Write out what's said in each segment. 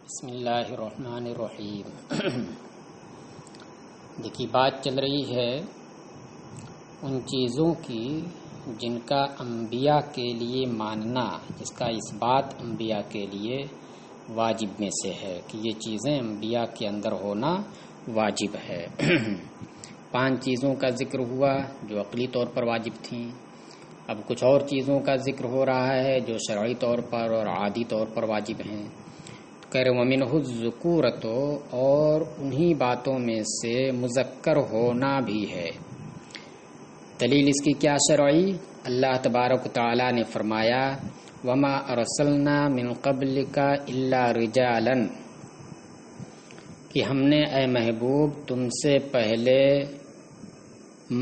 بسم اللہ الرحمن الرحیم۔ دیکھیے بات چل رہی ہے ان چیزوں کی جن کا انبیاء کے لیے ماننا، جس کا اس بات انبیاء کے لیے واجب میں سے ہے کہ یہ چیزیں انبیاء کے اندر ہونا واجب ہے۔ 5 چیزوں کا ذکر ہوا جو عقلی طور پر واجب تھیں۔ اب کچھ اور چیزوں کا ذکر ہو رہا ہے جو شرعی طور پر اور عادی طور پر واجب ہیں۔ وَمِنْهُ الذُّكُورَةُ، اور انہی باتوں میں سے مذکر ہونا بھی ہے۔ دلیل اس کی کیا شرعی؟ اللہ تبارک و تعالی نے فرمایا وَمَا أَرْسَلْنَا مِنْ قَبْلِكَ إِلَّا رِجَالًا، کہ ہم نے اے محبوب تم سے پہلے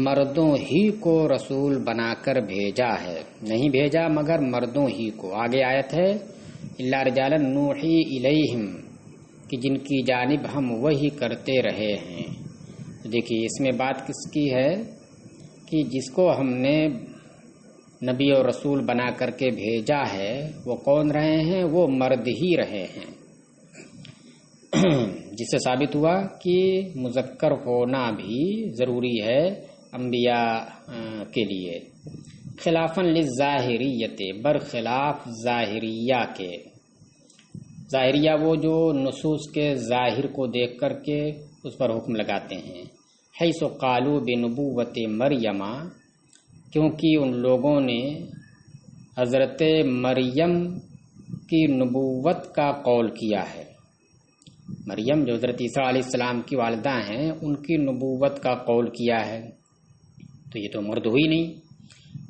مردوں ہی کو رسول بنا کر بھیجا ہے، نہیں بھیجا مگر مردوں ہی کو۔ آگے آیت ہے الا رجالا نوحی الیہم، کہ جن کی جانب ہم وحی کرتے رہے ہیں۔ دیکھیے اس میں بات کس کی ہے کہ جس کو ہم نے نبی اور رسول بنا کر کے بھیجا ہے وہ کون رہے ہیں؟ وہ مرد ہی رہے ہیں، جس سے ثابت ہوا کہ مذکر ہونا بھی ضروری ہے انبیاء کے لیے۔ خلافاً للظاہریت، برخلاف ظاہریہ کے۔ ظاہریہ وہ جو نصوص کے ظاہر کو دیکھ کر کے اس پر حکم لگاتے ہیں۔ حیث قالوا بنبوت مریم، کیونکہ ان لوگوں نے حضرت مریم کی نبوت کا قول کیا ہے۔ مریم جو حضرت عیسیٰ علیہ السلام کی والدہ ہیں ان کی نبوت کا قول کیا ہے، تو یہ تو مرد ہوئی نہیں۔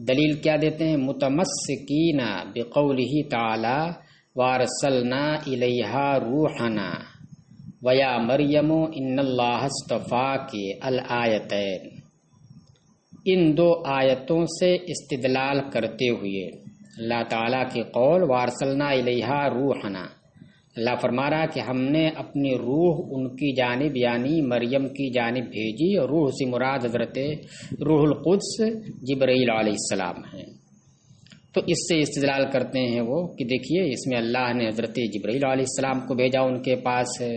دلیل کیا دیتے ہیں؟ متمسکین بقولہ تعالی وارسلنا الیہا روحنا ویا مریم ان اللہ اصطفاک الآیتین، ان 2 آیتوں سے استدلال کرتے ہوئے اللہ تعالیٰ کے قول وارسلنا الیہا روحنا، اللہ فرما رہا کہ ہم نے اپنی روح ان کی جانب یعنی مریم کی جانب بھیجی، اور روح سے مراد حضرت روح القدس جبرائیل علیہ السلام ہیں۔ تو اس سے استدلال کرتے ہیں وہ کہ دیکھیے اس میں اللہ نے حضرت جبرائیل علیہ السلام کو بھیجا ان کے پاس ہے،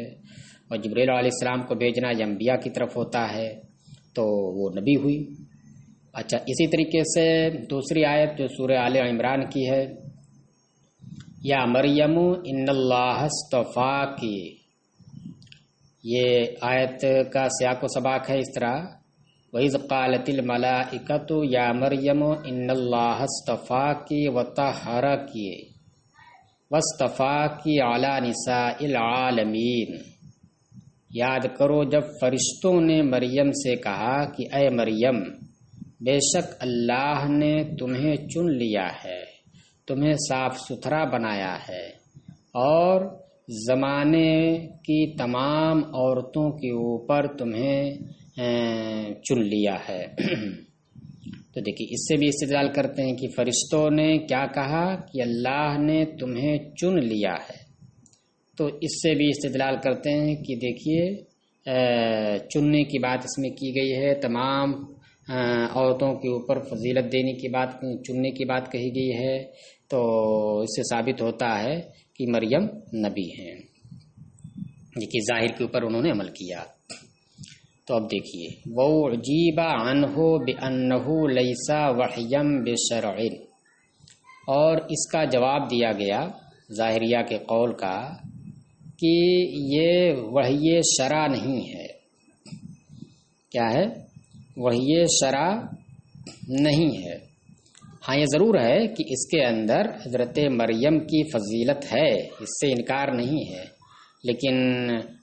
اور جبرائیل علیہ السلام کو بھیجنا یہ انبیاء کی طرف ہوتا ہے، تو وہ نبی ہوئی۔ اچھا، اسی طریقے سے دوسری آیت جو سورہ آل عمران کی ہے، یا مریم ان اللہ اصطفاکی، یہ آیت کا سیاق و سباق ہے اس طرح وَإِذْ قَالَتِ الْمَلَائِكَةُ يَا مَرْيَمُ إِنَّ اللَّهَ اصْطَفَاكِ وَطَهَّرَكِ وَاصْطَفَاكِ عَلَى نِسَاءِ الْعَالَمِينَ۔ یاد کرو جب فرشتوں نے مریم سے کہا کہ اے مریم، بے شک اللہ نے تمہیں چن لیا ہے، تمہیں صاف ستھرا بنایا ہے، اور زمانے کی تمام عورتوں کے اوپر تمہیں چن لیا ہے۔ تو دیکھیے اس سے بھی استدلال کرتے ہیں کہ فرشتوں نے کیا کہا کہ اللہ نے تمہیں چن لیا ہے، تو اس سے بھی استدلال کرتے ہیں کہ دیکھیے چننے کی بات اس میں کی گئی ہے، تمام عورتوں کے اوپر فضیلت دینے کی بات، چننے کی بات کہی گئی ہے، تو اس سے ثابت ہوتا ہے کہ مریم نبی ہیں، کہ ظاہر کے اوپر انہوں نے عمل کیا۔ تو اب دیکھیے وَأُعْجِبَ عَنْهُ بِأَنَّهُ لَيْسَ وَحْيًا بِشَرْعٍ، اور اس کا جواب دیا گیا ظاہریہ کے قول کا کہ یہ وحی شرع نہیں ہے۔ کیا ہے؟ وحی شرع نہیں ہے۔ ہاں یہ ضرور ہے کہ اس کے اندر حضرت مریم کی فضیلت ہے، اس سے انکار نہیں ہے، لیکن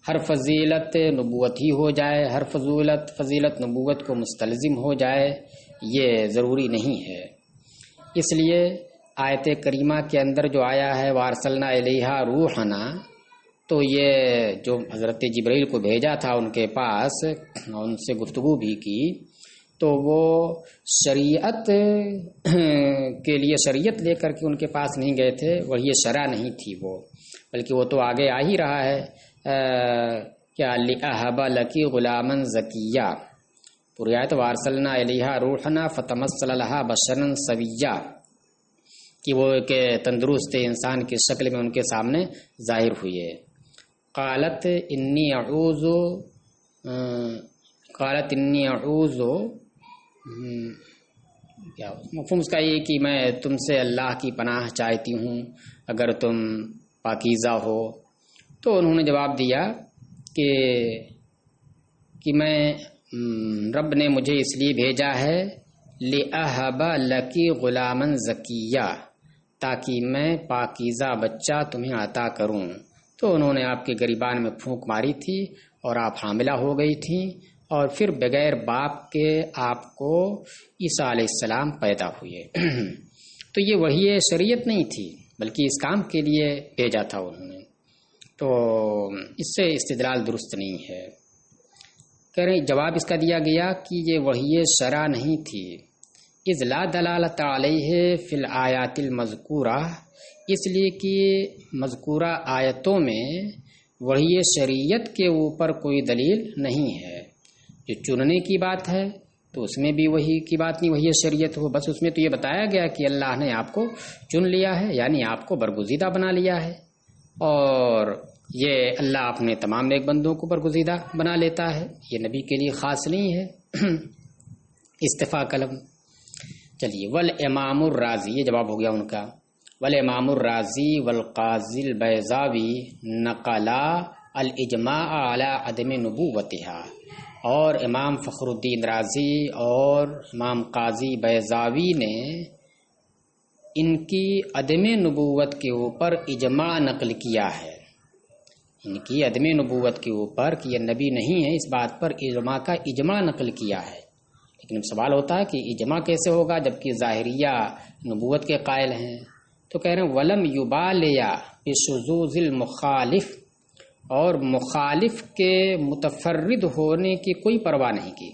ہر فضیلت نبوت ہی ہو جائے، ہر فضیلت نبوت کو مستلزم ہو جائے، یہ ضروری نہیں ہے۔ اس لیے آیت کریمہ کے اندر جو آیا ہے وارسلنا الیہا روحنا، تو یہ جو حضرت جبرائیل کو بھیجا تھا ان کے پاس، ان سے گفتگو بھی کی، تو وہ شریعت کے لیے شریعت لے کر کے ان کے پاس نہیں گئے تھے، وہی شرع نہیں تھی وہ، بلکہ وہ تو آگے آ ہی رہا ہے کیا لِأَهَبَ لَكِ غُلَامًا زَكِيًّا، پوری آیت وارسلنا الیہا روحنا فتمثل لہا بشرا سویا، کہ وہ ایک تندرست انسان کی شکل میں ان کے سامنے ظاہر ہوئی ہے۔ قالت انی اعوذ کیا مفہوم اس کا یہ کہ میں تم سے اللہ کی پناہ چاہتی ہوں اگر تم پاکیزہ ہو. تو انہوں نے جواب دیا کہ میں رب نے مجھے اس لیے بھیجا ہے لِأَهَبَ لَكِ غُلَامًا زَكِيًّا، تاکہ میں پاکیزہ بچہ تمہیں عطا کروں. تو انہوں نے آپ کے گریبان میں پھونک ماری تھی اور آپ حاملہ ہو گئی تھیں، اور پھر بغیر باپ کے آپ کو عیسیٰ علیہ السلام پیدا ہوئے. تو یہ وحی شریعت نہیں تھی بلکہ اس کام کے لیے بھیجا تھا انہوں نے. تو اس سے استدلال درست نہیں ہے. کہہ رہے جواب اس کا دیا گیا کہ یہ وحی شرع نہیں تھی. اذ لا دلالت علیہ فی الآیات المذکورہ، اس لیے کہ مذکورہ آیتوں میں وحی شریعت کے اوپر کوئی دلیل نہیں ہے. جو چننے کی بات ہے تو اس میں بھی وحی کی بات نہیں، وحی شریعت ہو. بس اس میں تو یہ بتایا گیا کہ اللہ نے آپ کو چن لیا ہے، یعنی آپ کو برگزیدہ بنا لیا ہے، اور یہ اللہ اپنے تمام نیک بندوں کو برگزیدہ بنا لیتا ہے، یہ نبی کے لیے خاص نہیں ہے. استفاء قلم. چلیے والامام الرازی، یہ جواب ہو گیا ان کا. والامام الرازی والقاضی البیضاوی نقلا الاجماع علی عدم نبوتها، اور امام فخر الدین رازی اور امام قاضی بیضاوی نے ان کی عدم نبوت کے اوپر اجماع نقل کیا ہے. ان کی عدم نبوت کے اوپر کہ یہ نبی نہیں ہے، اس بات پر علماء کا اجماع نقل کیا ہے. لیکن سوال ہوتا ہے کہ اجماع کیسے ہوگا جبکہ ظاہریہ نبوت کے قائل ہیں. تو کہہ رہے ہیں ولم یبالیا بشذوذ المخالف، اور مخالف کے متفرد ہونے کی کوئی پرواہ نہیں کی.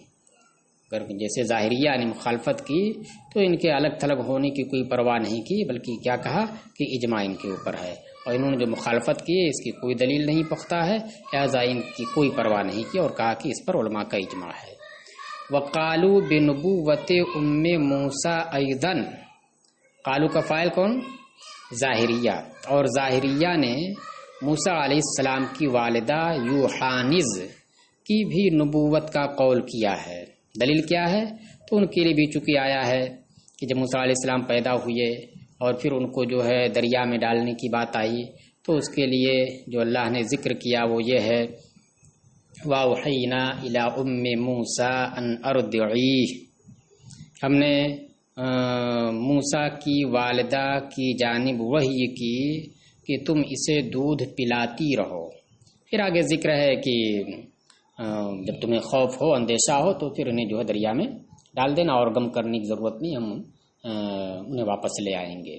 اگر جیسے ظاہریہ نے مخالفت کی تو ان کے الگ تھلگ ہونے کی کوئی پرواہ نہیں کی، بلکہ کیا کہا کہ اجماع ان کے اوپر ہے، اور انہوں نے جو مخالفت کی اس کی کوئی دلیل نہیں پختہ ہے، لہذا ان کی کوئی پرواہ نہیں کی اور کہا کہ اس پر علماء کا اجماع ہے. وقالوا بنبوت ام موسیٰ ایضا، قالو کا فاعل کون؟ ظاہریہ. اور ظاہریہ نے موسیٰ علیہ السلام کی والدہ یوحانز کی بھی نبوت کا قول کیا ہے. دلیل کیا ہے؟ تو ان کے لیے بھی چونکہ آیا ہے کہ جب موسیٰ علیہ السلام پیدا ہوئے اور پھر ان کو جو ہے دریا میں ڈالنے کی بات آئی، تو اس کے لیے جو اللہ نے ذکر کیا وہ یہ ہے وَأَوْحَيْنَا إِلَىٰ أُمِّ مُوسَىٰ أَنْ أَرْضِعِيهِ، ہم نے موسیٰ کی والدہ کی جانب وحی کی کہ تم اسے دودھ پلاتی رہو. پھر آگے ذکر ہے کہ جب تمہیں خوف ہو، اندیشہ ہو، تو پھر انہیں جو ہے دریا میں ڈال دینا، اور غم کرنے کی ضرورت نہیں، ہم انہیں واپس لے آئیں گے.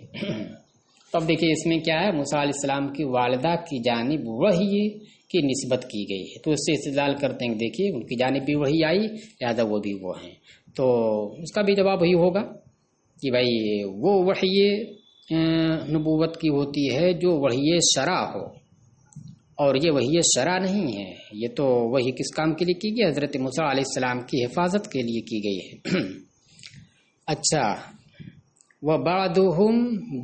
تو اب دیکھیے اس میں کیا ہے، موسیٰ علیہ السلام کی والدہ کی جانب وحی کی نسبت کی گئی ہے. تو اس سے استدلال کرتے ہیں، دیکھیے ان کی جانب بھی وحی آئی، لہذا وہ بھی وہ ہیں. تو اس کا بھی جواب وہی ہوگا کہ بھائی وہ وحی نبوت کی ہوتی ہے جو وحی شرع ہو، اور یہ وحی شرع نہیں ہے. یہ تو وحی کس کام کے لیے کی گئی؟ حضرت موسیٰ علیہ السلام کی حفاظت کے لیے کی گئی ہے. اچھا، وَبَعْضُهُمْ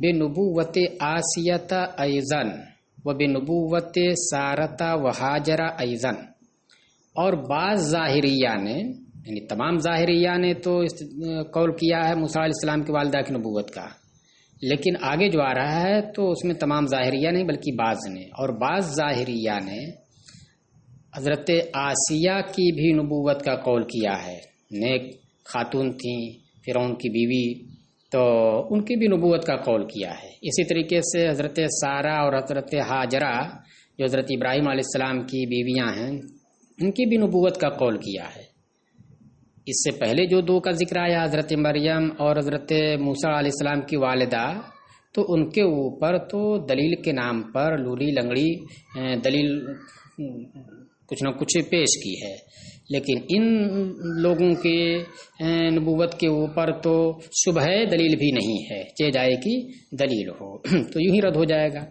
بِنُبُوَّةِ آسِيَةَ أَيْضًا وَبِنُبُوَّةِ سَارَةَ وَحَاجَرَ أَيْضًا، اور بعض ظاہریہ نے، یعنی تمام ظاہریہ نے تو قول کیا ہے موسیٰ علیہ السلام کی والدہ کی نبوت کا، لیکن آگے جو آ رہا ہے تو اس میں تمام ظاہریہ نہیں بلکہ بعض نے، اور بعض ظاہریہ نے حضرت آسیہ کی بھی نبوت کا قول کیا ہے. نیک خاتون تھیں، فرعون کی بیوی، تو ان کی بھی نبوت کا قول کیا ہے. اسی طریقے سے حضرت سارہ اور حضرت ہاجرہ جو حضرت ابراہیم علیہ السلام کی بیویاں ہیں، ان کی بھی نبوت کا قول کیا ہے. اس سے پہلے جو دو کا ذکر آیا، حضرت مریم اور حضرت موسیٰ علیہ السلام کی والدہ، تو ان کے اوپر تو دلیل کے نام پر لولی لنگڑی دلیل کچھ نہ کچھ پیش کی ہے، لیکن ان لوگوں کے نبوت کے اوپر تو شبہ دلیل بھی نہیں ہے، چہ جائے کی دلیل ہو تو یوں ہی رد ہو جائے گا.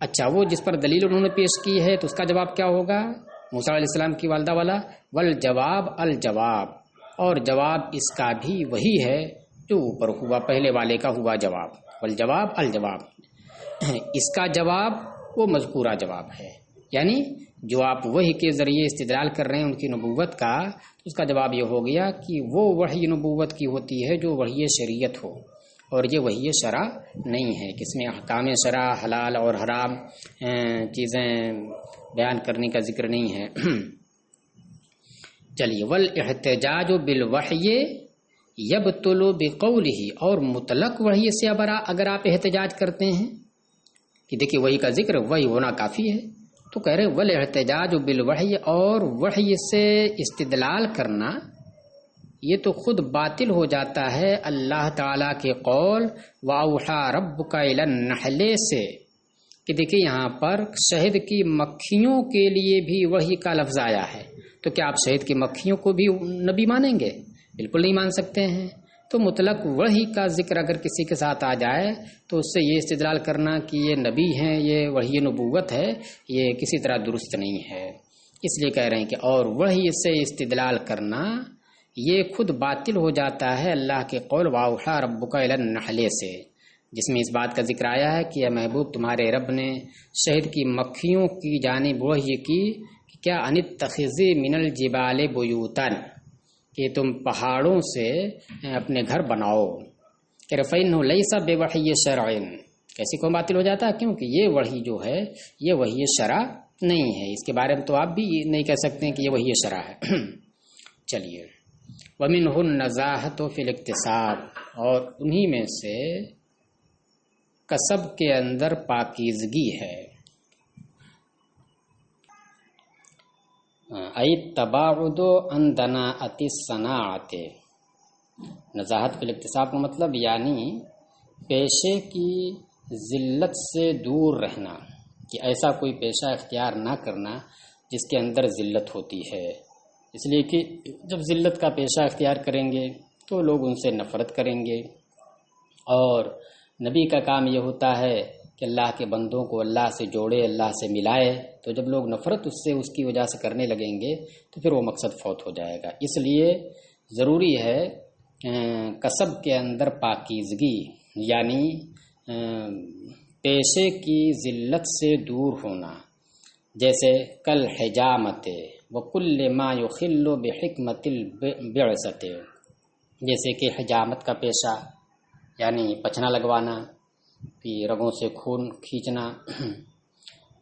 اچھا، وہ جس پر دلیل انہوں نے پیش کی ہے تو اس کا جواب کیا ہوگا؟ موسیٰ علیہ السلام کی والدہ والا والجواب الجواب، اور جواب اس کا بھی وہی ہے جو اوپر ہوا، پہلے والے کا ہوا جواب. والجواب الجواب، اس کا جواب وہ مذکورہ جواب ہے، یعنی جو آپ وحی کے ذریعے استدلال کر رہے ہیں ان کی نبوت کا، اس کا جواب یہ ہو گیا کہ وہ وحی نبوت کی ہوتی ہے جو وحی شریعت ہو، اور یہ وحی شرع نہیں ہے، کس میں احکام شرع حلال اور حرام چیزیں بیان کرنے کا ذکر نہیں ہے۔ چلیے، والاحتجاج بالوحی یبطل بقولہ، اور مطلق وحی سے اگر آپ احتجاج کرتے ہیں کہ دیکھیے وحی کا ذکر وحی ہونا کافی ہے، تو کہہ رہے والاحتجاج بالوحی، اور وحی سے استدلال کرنا یہ تو خود باطل ہو جاتا ہے اللہ تعالیٰ کے قول وَأَوْحَى رَبُّكَ إِلَى النَّحْلِ سے، کہ دیکھیے یہاں پر شہد کی مکھیوں کے لیے بھی وحی کا لفظ آیا ہے، تو کیا آپ شہد کی مکھیوں کو بھی نبی مانیں گے؟ بالکل نہیں مان سکتے ہیں۔ تو مطلق وحی کا ذکر اگر کسی کے ساتھ آ جائے تو اس سے یہ استدلال کرنا کہ یہ نبی ہیں، یہ وحی نبوت ہے، یہ کسی طرح درست نہیں ہے۔ اس لیے کہہ رہے ہیں کہ اور وحی سے استدلال کرنا یہ خود باطل ہو جاتا ہے اللہ کے قول وَأَوْحَى رَبُّكَ إِلَى النَّحْلِ سے، جس میں اس بات کا ذکر آیا ہے کہ اے محبوب تمہارے رب نے شہد کی مکھیوں کی جانب وحی کی کہ کیا ان اتخذی من الجبال بیوتا، کہ تم پہاڑوں سے اپنے گھر بناؤ، کہ فإنه ليس بوحی شرع، کیسے کو باطل ہو جاتا ہے؟ کیونکہ یہ وحی جو ہے یہ وحی شرع نہیں ہے، اس کے بارے میں تو آپ بھی نہیں کہہ سکتے کہ یہ وحی شرع ہے۔ چلیے، وَمِنْهُ النَّزَاهَةُ فِي الْاكْتِسَابِ، اور انہی میں سے کسب کے اندر پاکیزگی ہے، التباعد عن دناءۃ الصناعۃ، نزاہت فی الاکتساب کا مطلب یعنی پیشے کی ذلت سے دور رہنا، کہ ایسا کوئی پیشہ اختیار نہ کرنا جس کے اندر ذلت ہوتی ہے، اس لیے کہ جب ذلت کا پیشہ اختیار کریں گے تو لوگ ان سے نفرت کریں گے، اور نبی کا کام یہ ہوتا ہے کہ اللہ کے بندوں کو اللہ سے جوڑے، اللہ سے ملائے، تو جب لوگ نفرت اس کی وجہ سے کرنے لگیں گے تو پھر وہ مقصد فوت ہو جائے گا۔ اس لیے ضروری ہے کسب کے اندر پاکیزگی، یعنی پیشے کی ذلت سے دور ہونا، جیسے کل حجامت وکل ما یخل بحکمت البعثۃ، جیسے کہ حجامت کا پیشہ یعنی پچھنا لگوانا، کہ رگوں سے خون کھینچنا،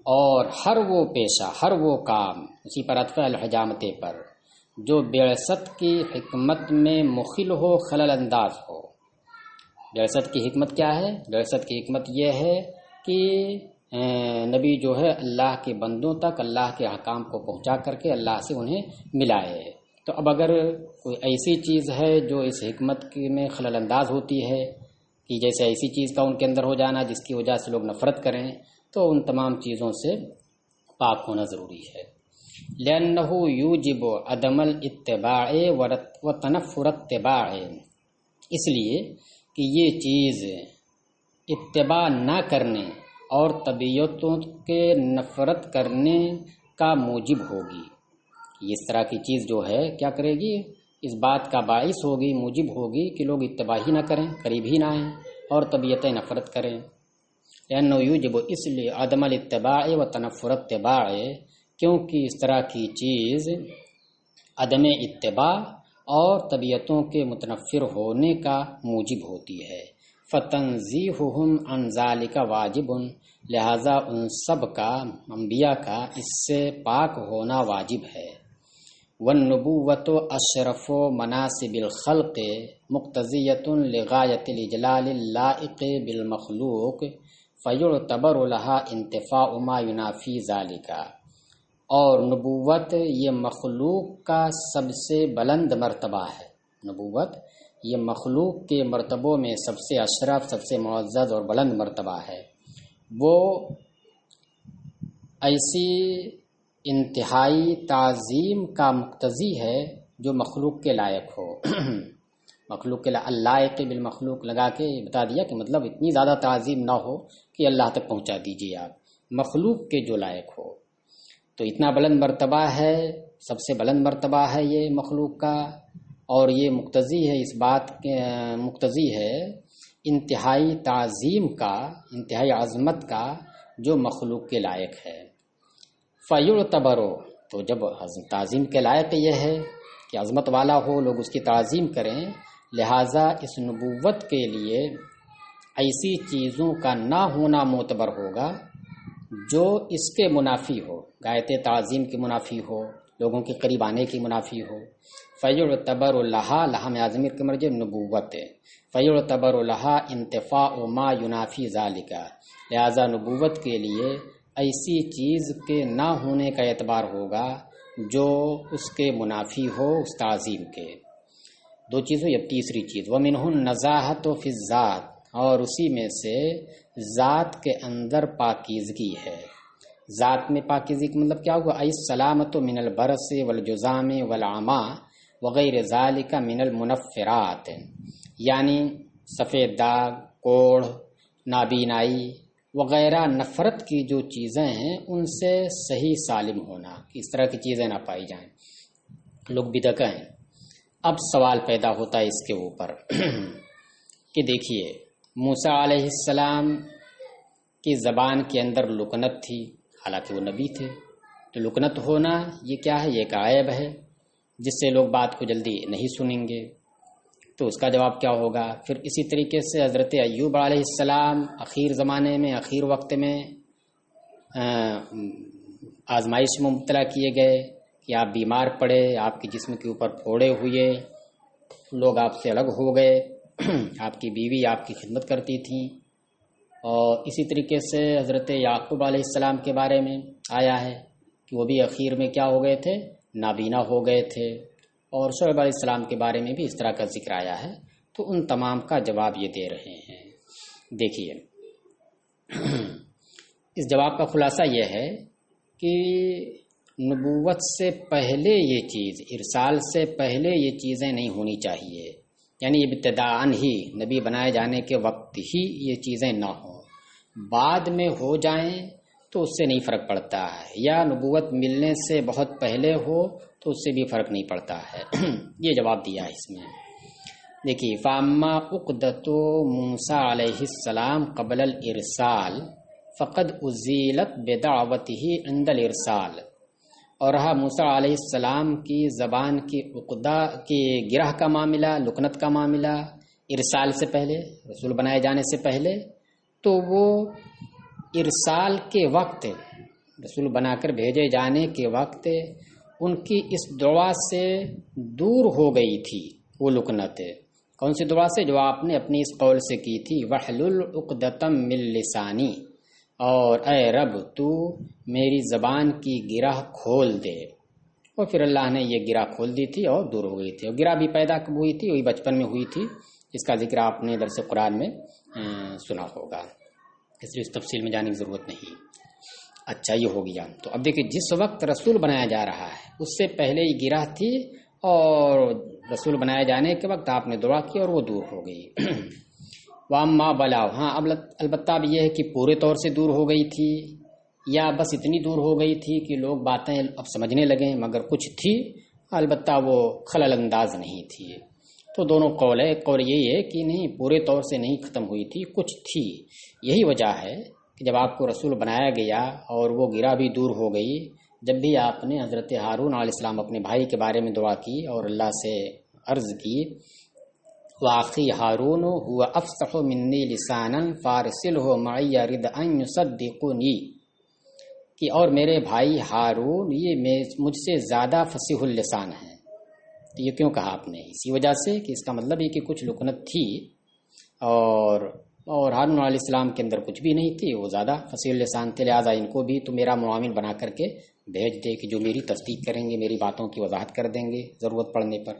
اور ہر وہ پیشہ، ہر وہ کام، اسی پر عطف الحجامت پر، جو بعثت کی حکمت میں مخل ہو، خلل انداز ہو۔ بعثت کی حکمت کیا ہے؟ بعثت کی حکمت یہ ہے کہ نبی جو ہے اللہ کے بندوں تک اللہ کے احکام کو پہنچا کر کے اللہ سے انہیں ملائے۔ تو اب اگر کوئی ایسی چیز ہے جو اس حکمت میں خلل انداز ہوتی ہے، کہ جیسے ایسی چیز کا ان کے اندر ہو جانا جس کی وجہ سے لوگ نفرت کریں، تو ان تمام چیزوں سے پاک ہونا ضروری ہے۔ لأنه یوجب عدم الاتباع وتنفر اتباع، اس لیے کہ یہ چیز اتباع نہ کرنے اور طبیعتوں کے نفرت کرنے کا موجب ہوگی۔ اس طرح کی چیز جو ہے کیا کرے گی؟ اس بات کا باعث ہوگی، موجب ہوگی کہ لوگ اتباع ہی نہ کریں، قریب ہی نہ آئیں، اور طبیعتیں نفرت کریں۔ لأنه یوجب، اس لیے عدم الاتباع و تنفر اتباع، کیونکہ اس طرح کی چیز عدم اتباع اور طبیعتوں کے متنفر ہونے کا موجب ہوتی ہے۔ فتنزیہہم عن ذالک واجب، لہذا ان سب کا، انبیاء کا، اس سے پاک ہونا واجب ہے۔ والنبوۃ اشرف مناسب الخلق مقتضیۃ لغایۃ الاجلال اللائق بالمخلوق فیعتبر لها انتفاء ما ینافی ذالک، اور نبوت یہ مخلوق کا سب سے بلند مرتبہ ہے۔ نبوت یہ مخلوق کے مرتبوں میں سب سے اشرف، سب سے معزز اور بلند مرتبہ ہے۔ وہ ایسی انتہائی تعظیم کا مقتضی ہے جو مخلوق کے لائق ہو۔ مخلوق کے اللائق بالمخلوق لگا کے بتا دیا کہ مطلب اتنی زیادہ تعظیم نہ ہو کہ اللہ تک پہنچا دیجیے آپ، مخلوق کے جو لائق ہو۔ تو اتنا بلند مرتبہ ہے، سب سے بلند مرتبہ ہے یہ مخلوق کا، اور یہ مقتضی ہے، اس بات کے مقتضی ہے انتہائی تعظیم کا، انتہائی عظمت کا جو مخلوق کے لائق ہے۔ فیعتبرو، تو جب تعظیم کے لائق یہ ہے کہ عظمت والا ہو، لوگ اس کی تعظیم کریں، لہٰذا اس نبوت کے لیے ایسی چیزوں کا نہ ہونا معتبر ہوگا جو اس کے منافی ہو، غایت تعظیم کی منافی ہو، لوگوں کے قریب آنے کی منافی ہو۔ فیعتبر لہا، لہا میں اعظمیر کے مرجع نبوت ہے، فیعتبر لہا انتفاع ما ینافی ذالک، لہذا نبوت کے لیے ایسی چیز کے نہ ہونے کا اعتبار ہوگا جو اس کے منافی ہو اس تعظیم کے۔ دو چیزوں، یا تیسری چیز، وَمِنْهُ النَّزَاهَةُ فِي الذَّاتِ، اور اسی میں سے ذات کے اندر پاکیزگی ہے۔ ذات میں پاکیزگی کا مطلب کیا ہوا؟ السلامۃ من البرص والجذام والعما وغیر ذالک من المنفرات، یعنی سفید داغ، کوڑھ، نابینائی وغیرہ نفرت کی جو چیزیں ہیں ان سے صحیح سالم ہونا، کہ اس طرح کی چیزیں نہ پائی جائیں، لوگ بدعہ ہیں۔ اب سوال پیدا ہوتا ہے اس کے اوپر کہ دیکھیے موسیٰ علیہ السلام کی زبان کے اندر لکنت تھی، حالانکہ وہ نبی تھے، تو لکنت ہونا یہ کیا ہے؟ یہ ایک عیب ہے جس سے لوگ بات کو جلدی نہیں سنیں گے، تو اس کا جواب کیا ہوگا؟ پھر اسی طریقے سے حضرت ایوب علیہ السلام اخیر زمانے میں، اخیر وقت میں آزمائش میں مبتلا کیے گئے کہ آپ بیمار پڑے، آپ کے جسم کے اوپر پھوڑے ہوئے، لوگ آپ سے الگ ہو گئے، آپ کی بیوی آپ کی خدمت کرتی تھیں۔ اور اسی طریقے سے حضرت یعقوب علیہ السلام کے بارے میں آیا ہے کہ وہ بھی اخیر میں کیا ہو گئے تھے؟ نابینا ہو گئے تھے۔ اور شعیب علیہ السلام کے بارے میں بھی اس طرح کا ذکر آیا ہے، تو ان تمام کا جواب یہ دے رہے ہیں۔ دیکھیے اس جواب کا خلاصہ یہ ہے کہ نبوت سے پہلے یہ چیز، ارسال سے پہلے یہ چیزیں نہیں ہونی چاہیے، یعنی ابتداءً ہی نبی بنائے جانے کے وقت ہی یہ چیزیں نہ ہوں، بعد میں ہو جائیں تو اس سے نہیں فرق پڑتا ہے، یا نبوت ملنے سے بہت پہلے ہو تو اس سے بھی فرق نہیں پڑتا ہے۔ یہ جواب دیا ہے اس میں۔ دیکھیے فاما عقدۃ موسیٰ علیہ السلام قبل الارسال فقد ازیلت بدعوتہ عند الارسال، اور رہا موسیٰ علیہ السلام کی زبان کی عقدہ کی گرہ کا معاملہ، لکنت کا معاملہ ارسال سے پہلے، رسول بنائے جانے سے پہلے، تو وہ ارسال کے وقت، رسول بنا کر بھیجے جانے کے وقت ان کی اس دعا سے دور ہو گئی تھی وہ لکنت۔ کون سی دعا سے؟ جو آپ نے اپنی اس قول سے کی تھی، وحلل عقدۃ من لسانی، اور اے رب تو میری زبان کی گرہ کھول دے، اور پھر اللہ نے یہ گرہ کھول دی تھی اور دور ہو گئی تھی۔ اور گرہ بھی پیدا کب ہوئی تھی؟ وہی بچپن میں ہوئی تھی، اس کا ذکر آپ نے درس قرآن میں سنا ہوگا، اس لیے اس تفصیل میں جانے کی ضرورت نہیں۔ اچھا یہ ہو گیا۔ تو اب دیکھیں جس وقت رسول بنایا جا رہا ہے اس سے پہلے یہ گرہ تھی، اور رسول بنائے جانے کے وقت آپ نے دعا کی اور وہ دور ہو گئی۔ واما بلاؤ، ہاں البتہ اب یہ ہے کہ پورے طور سے دور ہو گئی تھی یا بس اتنی دور ہو گئی تھی کہ لوگ باتیں اب سمجھنے لگیں، مگر کچھ تھی، البتہ وہ خلل انداز نہیں تھی۔ تو دونوں قول ہے، ایک قول یہی ہے کہ نہیں پورے طور سے نہیں ختم ہوئی تھی، کچھ تھی۔ یہی وجہ ہے کہ جب آپ کو رسول بنایا گیا اور وہ گرہ بھی دور ہو گئی، جب بھی آپ نے حضرت ہارون علیہ السلام اپنے بھائی کے بارے میں دعا کی اور اللہ سے عرض کی وَأَخِي هَارُونُ هُوَ أَفْصَحُ مِنِّي لِسَانًا فَأَرْسِلْهُ مَعِيَّ رِدْءًا يُصَدِّقُنِي، کہ اور میرے بھائی ہارون یہ مجھ سے زیادہ فصیح اللسان ہیں۔ تو یہ کیوں کہا آپ نے؟ اسی وجہ سے کہ اس کا مطلب یہ کہ کچھ لکنت تھی اور ہارون علیہ السلام کے اندر کچھ بھی نہیں تھی، وہ زیادہ فصیح اللسان تھے، لہٰذا ان کو بھی تو میرا معاون بنا کر کے بھیج دے کہ جو میری تصدیق کریں گے، میری باتوں کی وضاحت کر دیں گے ضرورت پڑنے پر۔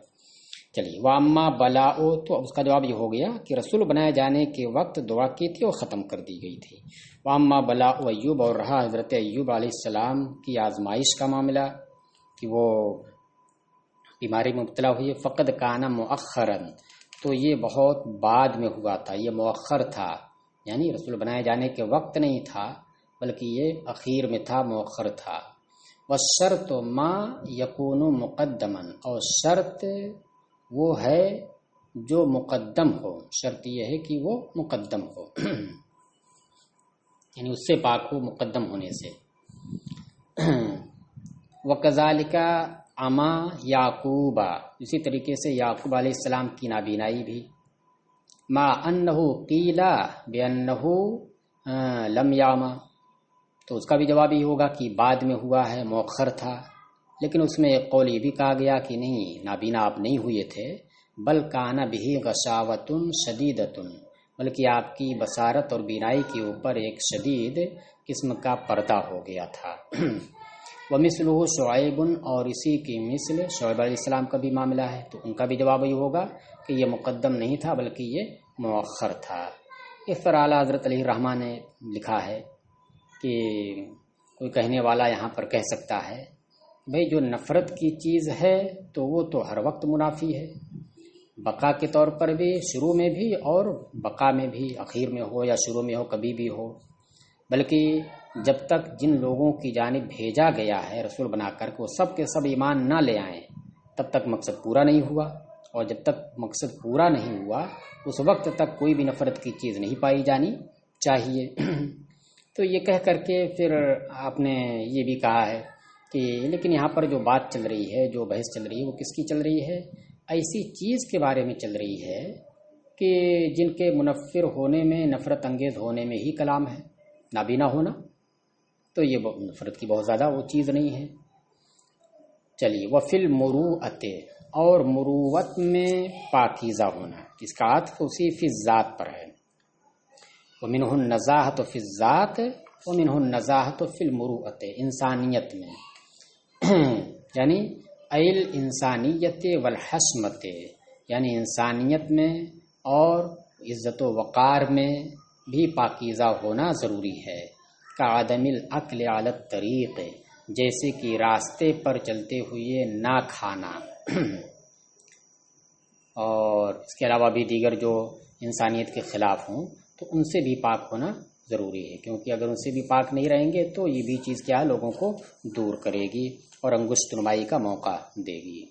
چلیے واما بلاؤ، تو اب اس کا جواب یہ ہو گیا کہ رسول بنائے جانے کے وقت دعا کی تھی اور ختم کر دی گئی تھی۔ واما بلاؤ ایوب، اور رہا حضرت ایوب علیہ السلام کی آزمائش کا معاملہ کہ وہ بیماری میں مبتلا ہوئی، فقد کانا مؤخراً، تو یہ بہت بعد میں ہوا تھا، یہ مؤخر تھا، یعنی رسول بنائے جانے کے وقت نہیں تھا بلکہ یہ اخیر میں تھا، مؤخر تھا۔ والشرط ما یکون مقدما، اور شرط وہ ہے جو مقدم ہو، شرط یہ ہے کہ وہ مقدم ہو، یعنی اس سے پاک ہو مقدم ہونے سے۔ وکذالکا اما یعقوبہ، اسی طریقے سے یعقوب علیہ السلام کی نابینائی بھی، ما انہ قیلا بانہ لم یعما، تو اس کا بھی جواب یہ ہوگا کہ بعد میں ہوا ہے، مؤخر تھا، لیکن اس میں ایک قول یہ بھی کہا گیا کہ نہیں، نابینا آپ نہیں ہوئے تھے، بل کان بہ غشاوۃ شدیدۃ، بلکہ آپ کی بصارت اور بینائی کے اوپر ایک شدید قسم کا پردہ ہو گیا تھا۔ ومثلہ شعیب، اور اسی کی مثل شعیب علیہ السلام کا بھی معاملہ ہے، تو ان کا بھی جواب یہ ہوگا کہ یہ مقدم نہیں تھا بلکہ یہ مؤخر تھا۔ اس پر اعلیٰ حضرت علیہ الرحمٰ نے لکھا ہے کہ کوئی کہنے والا یہاں پر کہہ سکتا ہے بھئی جو نفرت کی چیز ہے تو وہ تو ہر وقت منافی ہے، بقا کے طور پر بھی، شروع میں بھی اور بقا میں بھی، اخیر میں ہو یا شروع میں ہو، کبھی بھی ہو، بلکہ جب تک جن لوگوں کی جانب بھیجا گیا ہے رسول بنا کر کے وہ سب کے سب ایمان نہ لے آئیں تب تک مقصد پورا نہیں ہوا، اور جب تک مقصد پورا نہیں ہوا اس وقت تک کوئی بھی نفرت کی چیز نہیں پائی جانی چاہیے۔ تو یہ کہہ کر کے پھر آپ نے یہ بھی کہا ہے کہ لیکن یہاں پر جو بات چل رہی ہے، جو بحث چل رہی ہے، وہ کس کی چل رہی ہے؟ ایسی چیز کے بارے میں چل رہی ہے کہ جن کے منفر ہونے میں، نفرت انگیز ہونے میں ہی کلام ہے، نابینا ہونا تو یہ نفرت کی بہت زیادہ وہ چیز نہیں ہے۔ چلیے، وفی المروءۃ، اور مروت میں پاکیزہ ہونا، اس کا عطف اسی فی الذات پر ہے، ومنہ النزاہۃ فی الذات ومنہ النزاہۃ فی المروءۃ، انسانیت میں یعنی ایل انسانیت والحشمت، یعنی انسانیت میں اور عزت و وقار میں بھی پاکیزہ ہونا ضروری ہے، کعدم الاکل علی الطریق، جیسے کہ راستے پر چلتے ہوئے نہ کھانا، اور اس کے علاوہ بھی دیگر جو انسانیت کے خلاف ہوں تو ان سے بھی پاک ہونا ضروری ہے، کیونکہ اگر ان سے بھی پاک نہیں رہیں گے تو یہ بھی چیز کیا ہے، لوگوں کو دور کرے گی اور انگشت نمائی کا موقع دے گی۔